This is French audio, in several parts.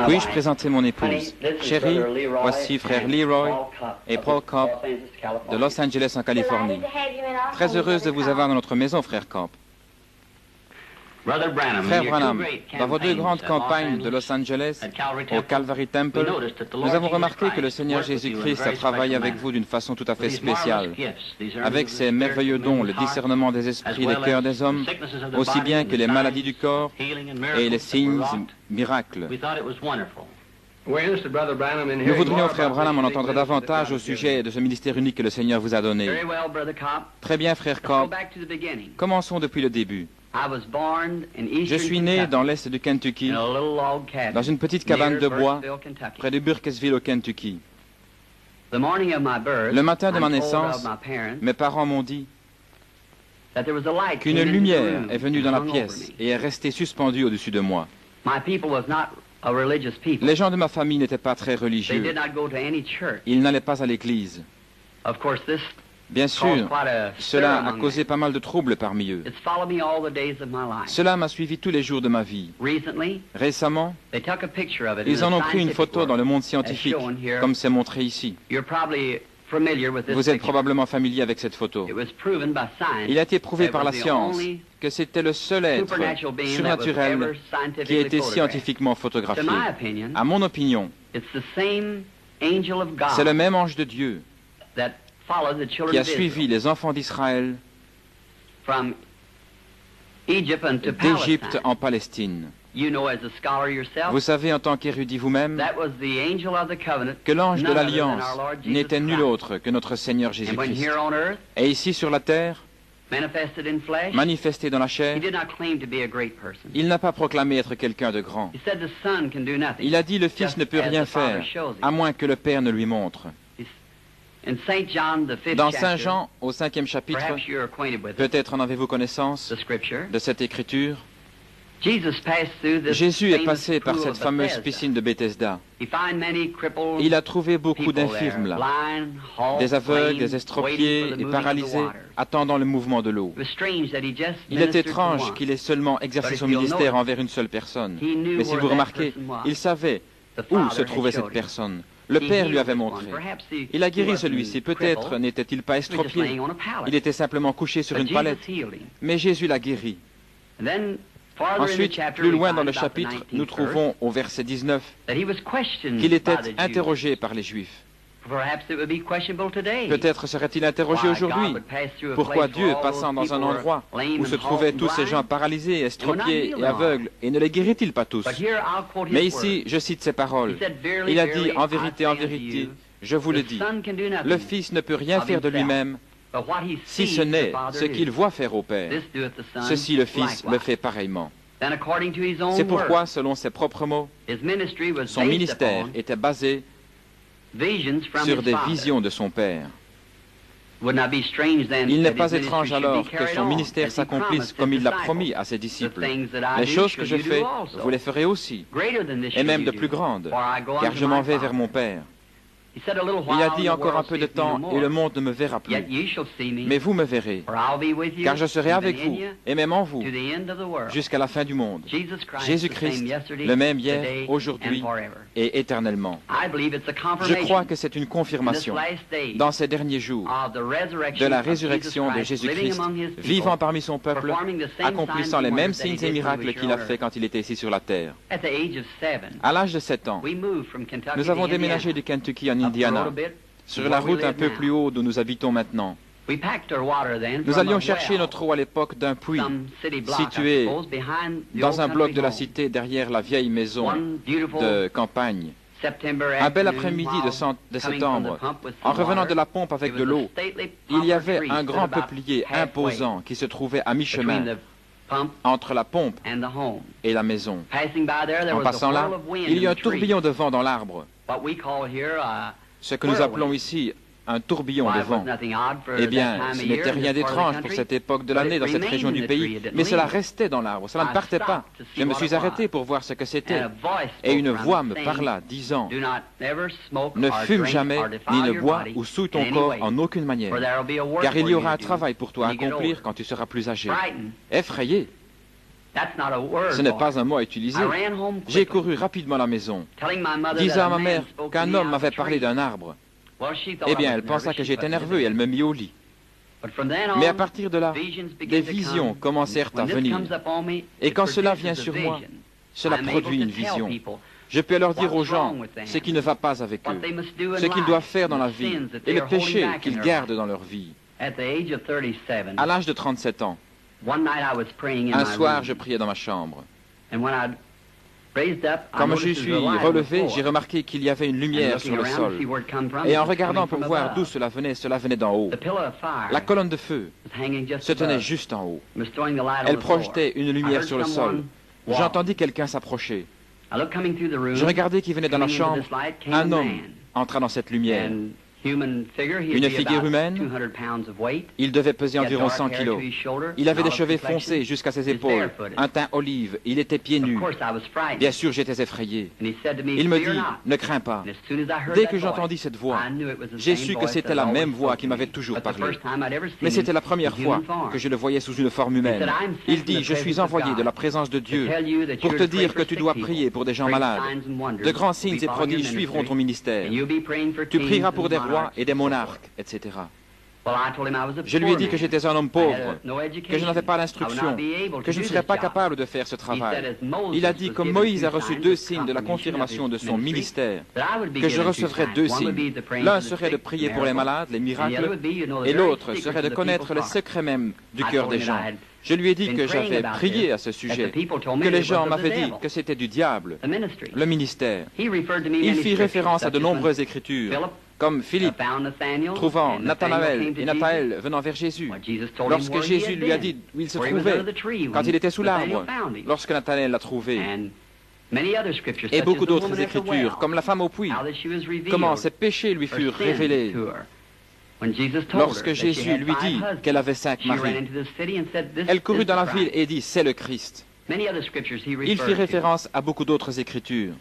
Puis-je présenter mon épouse? Chérie, voici frère Leroy et Paul Cobb de Los Angeles en Californie. Très heureuse de vous avoir dans notre maison, frère Cobb. Frère Branham, dans vos deux grandes campagnes de Los Angeles, au Calvary Temple, nous avons remarqué que le Seigneur Jésus-Christ a travaillé avec vous d'une façon tout à fait spéciale, avec ses merveilleux dons, le discernement des esprits et des cœurs des hommes, aussi bien que les maladies du corps et les signes miracles. Nous voudrions, frère Branham, en entendre davantage au sujet de ce ministère unique que le Seigneur vous a donné. Très bien, frère Cobb. Commençons depuis le début. Je suis né dans l'est du Kentucky, dans une petite cabane de bois, près de Burkesville au Kentucky. Le matin de ma naissance, mes parents m'ont dit qu'une lumière est venue dans la pièce et est restée suspendue au-dessus de moi. Les gens de ma famille n'étaient pas très religieux. Ils n'allaient pas à l'église. Bien sûr, cela a causé pas mal de troubles parmi eux. Cela m'a suivi tous les jours de ma vie. Récemment, ils en ont pris une photo dans le monde scientifique, comme c'est montré ici. Vous êtes probablement familier avec cette photo. Il a été prouvé par la science que c'était le seul être surnaturel qui a été scientifiquement photographié. À mon opinion, c'est le même ange de Dieu qui a suivi les enfants d'Israël d'Égypte en Palestine. Vous savez en tant qu'érudit vous-même que l'ange de l'Alliance n'était nul autre que notre Seigneur Jésus-Christ. Et ici sur la terre, manifesté dans la chair, il n'a pas proclamé être quelqu'un de grand. Il a dit le Fils ne peut rien faire, à moins que le Père ne lui montre. Dans Saint Jean, au 5e chapitre, peut-être en avez-vous connaissance de cette écriture, Jésus est passé par cette fameuse piscine de Bethesda. Il a trouvé beaucoup d'infirmes là, des aveugles, des estropiés, des paralysés, attendant le mouvement de l'eau. Il est étrange qu'il ait seulement exercé son ministère envers une seule personne. Mais si vous remarquez, il savait où se trouvait cette personne. Le Père lui avait montré. Il a guéri celui-ci. Peut-être n'était-il pas estropié. Il était simplement couché sur une palette. Mais Jésus l'a guéri. Ensuite, plus loin dans le chapitre, nous trouvons au verset 19 qu'il était interrogé par les Juifs. Peut-être serait-il interrogé aujourd'hui. Pourquoi Dieu, passant dans un endroit où se trouvaient tous ces gens paralysés, estropiés et aveugles, et ne les guérit-il pas tous? Mais ici, je cite ses paroles. Il a dit, en vérité, je vous le dis, le Fils ne peut rien faire de lui-même, si ce n'est ce qu'il voit faire au Père. Ceci, le Fils le fait pareillement. C'est pourquoi, selon ses propres mots, son ministère était basé sur des visions de son Père. Il n'est pas étrange alors que son ministère s'accomplisse comme il l'a promis à ses disciples. Les choses que je fais, vous les ferez aussi, et même de plus grandes, car je m'en vais vers mon Père. Il a dit encore un peu de temps et le monde ne me verra plus. Mais vous me verrez, car je serai avec vous et même en vous jusqu'à la fin du monde. Jésus-Christ, le même hier, aujourd'hui et éternellement. Je crois que c'est une confirmation dans ces derniers jours de la résurrection de Jésus-Christ, vivant parmi son peuple, accomplissant les mêmes signes et miracles qu'il a fait quand il était ici sur la terre. À l'âge de 7 ans, nous avons déménagé du Kentucky en Indiana, sur la route un peu plus haut d'où nous habitons maintenant. Nous allions chercher notre eau à l'époque d'un puits situé dans un bloc de la cité derrière la vieille maison de campagne. Un bel après-midi de septembre, en revenant de la pompe avec de l'eau, il y avait un grand peuplier imposant qui se trouvait à mi-chemin entre la pompe et la maison. En passant là, il y a un tourbillon de vent dans l'arbre. Ce que nous appelons ici un tourbillon de vent. Eh bien, ce n'était rien d'étrange pour cette époque de l'année dans cette région du pays, mais cela restait dans l'arbre, cela ne partait pas. Je me suis arrêté pour voir ce que c'était, et une voix me parla, disant, « Ne fume jamais, ni ne bois ou souille ton corps en aucune manière, car il y aura un travail pour toi à accomplir quand tu seras plus âgé. » Effrayé. Ce n'est pas un mot à utiliser. J'ai couru rapidement à la maison, disant à ma mère qu'un homme m'avait parlé d'un arbre. Eh bien, elle pensa que j'étais nerveux et elle me mit au lit. Mais à partir de là, des visions commencèrent à venir. Et quand cela vient sur moi, cela produit une vision. Je peux alors dire aux gens ce qui ne va pas avec eux, ce qu'ils doivent faire dans la vie et le péché qu'ils gardent dans leur vie. À l'âge de 37 ans, un soir, je priais dans ma chambre. Quand je suis relevé, j'ai remarqué qu'il y avait une lumière sur le sol. Et en regardant pour voir d'où cela venait d'en haut. La colonne de feu se tenait juste en haut. Elle projetait une lumière sur le sol. J'entendis quelqu'un s'approcher. Je regardais qui venait dans la chambre. Un homme entra dans cette lumière. Une figure humaine. Il devait peser environ 100 kilos. Il avait des cheveux foncés jusqu'à ses épaules, un teint olive, il était pieds nus. Bien sûr, j'étais effrayé. Il me dit, ne crains pas. Dès que j'entendis cette voix, j'ai su que c'était la même voix qui m'avait toujours parlé. Mais c'était la première fois que je le voyais sous une forme humaine. Il dit, je suis envoyé de la présence de Dieu pour te dire que tu dois prier pour des gens malades. De grands signes et prodiges suivront ton ministère. Tu prieras pour des rois et des monarques, etc. Je lui ai dit que j'étais un homme pauvre, que je n'avais pas l'instruction, que je ne serais pas capable de faire ce travail. Il a dit, comme Moïse a reçu 2 signes de la confirmation de son ministère, que je recevrais 2 signes. L'un serait de prier pour les malades, les miracles, et l'autre serait de connaître le secret même du cœur des gens. Je lui ai dit que j'avais prié à ce sujet, que les gens m'avaient dit que c'était du diable, le ministère. Il fit référence à de nombreuses écritures, comme Philippe trouvant Nathanaël et Nathanaël venant vers Jésus. Lorsque Jésus lui a dit où il se trouvait, quand il était sous l'arbre, lorsque Nathanaël l'a trouvé. Et beaucoup d'autres écritures, comme la femme au puits, comment ses péchés lui furent révélés. Lorsque Jésus lui dit qu'elle avait 5 maris, elle courut dans la ville et dit, c'est le Christ. Il fit référence à beaucoup d'autres écritures.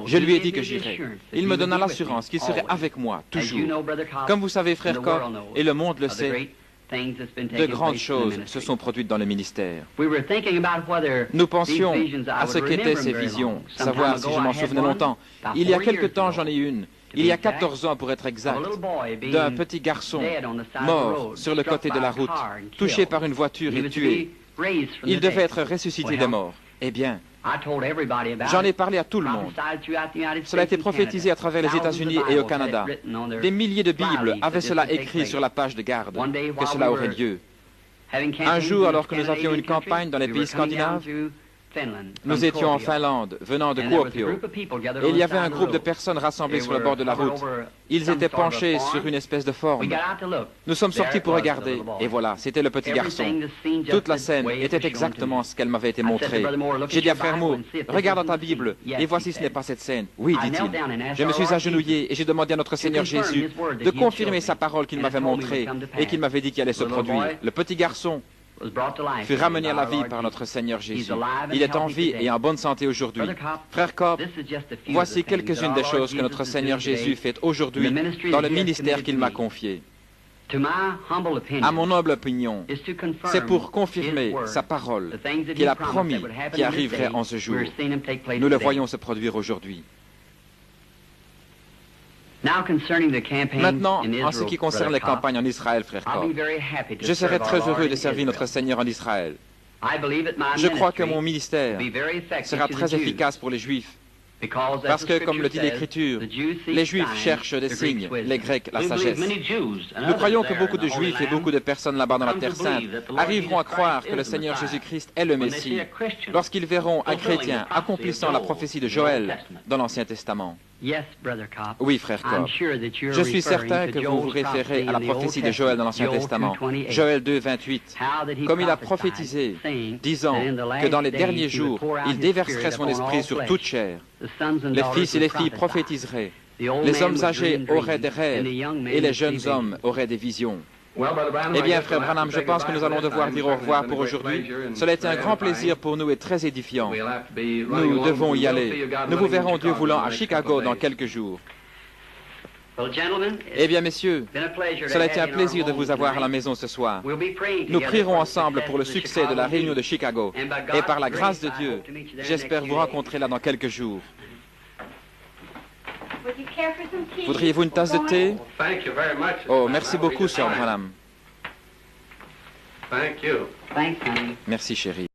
Je lui ai dit que j'irais. Il me donna l'assurance qu'il serait avec moi, toujours. Comme vous savez, frère Cobb, et le monde le sait, de grandes choses se sont produites dans le ministère. Nous pensions à ce qu'étaient ces visions, savoir si je m'en souvenais longtemps. Il y a quelque temps, j'en ai une. Il y a 14 ans, pour être exact, d'un petit garçon mort sur le côté de la route, touché par une voiture et tué. Il devait être ressuscité des morts. Eh bien, j'en ai parlé à tout le monde. Cela a été prophétisé à travers les États-Unis et au Canada. Des milliers de Bibles avaient cela écrit sur la page de garde, que cela aurait lieu. Un jour, alors que nous avions une campagne dans les pays scandinaves, nous étions en Finlande, venant de Kuopio, et il y avait un groupe de personnes rassemblées sur le bord de la route. Ils étaient penchés sur une espèce de forme. Nous sommes sortis pour regarder, et voilà, c'était le petit garçon. Toute la scène était exactement ce qu'elle m'avait été montrée. J'ai dit à frère Moore, regarde dans ta Bible, et vois si ce n'est pas cette scène. Oui, dit-il. Je me suis agenouillé et j'ai demandé à notre Seigneur Jésus de confirmer sa parole qu'il m'avait montrée et qu'il m'avait dit qu'elle allait se produire. Le petit garçon fut ramené à la vie par notre Seigneur Jésus. Il est en vie et en bonne santé aujourd'hui. Frère Cobb, voici quelques-unes des choses que notre Seigneur Jésus fait aujourd'hui dans le ministère qu'il m'a confié. À mon humble opinion, c'est pour confirmer sa parole qu'il a promis qui arriverait en ce jour. Nous le voyons se produire aujourd'hui. Maintenant, en ce qui concerne les campagnes en Israël, frère Cobb, je serais très heureux de servir notre Seigneur en Israël. Je crois que mon ministère sera très efficace pour les Juifs, parce que, comme le dit l'Écriture, les Juifs cherchent des signes, les Grecs la sagesse. Nous croyons que beaucoup de Juifs et beaucoup de personnes là-bas dans la Terre Sainte arriveront à croire que le Seigneur Jésus-Christ est le Messie lorsqu'ils verront un chrétien accomplissant la prophétie de Joël dans l'Ancien Testament. Oui, frère Cobb. Je suis certain que vous vous référez à la prophétie de Joël dans l'Ancien Testament, Joël 2, 28, comme il a prophétisé, disant que dans les derniers jours, il déverserait son esprit sur toute chair. Les fils et les filles prophétiseraient, les hommes âgés auraient des rêves et les jeunes hommes auraient des visions. Eh bien, frère Branham, je pense que nous allons devoir dire au revoir pour aujourd'hui. Cela a été un grand plaisir pour nous et très édifiant. Nous devons y aller. Nous vous verrons, Dieu voulant, à Chicago dans quelques jours. Eh bien, messieurs, cela a été un plaisir de vous avoir à la maison ce soir. Nous prierons ensemble pour le succès de la réunion de Chicago. Et par la grâce de Dieu, j'espère vous rencontrer là dans quelques jours. Voudriez-vous une tasse de thé? Oh, merci beaucoup, Sir Branham. Merci, chérie.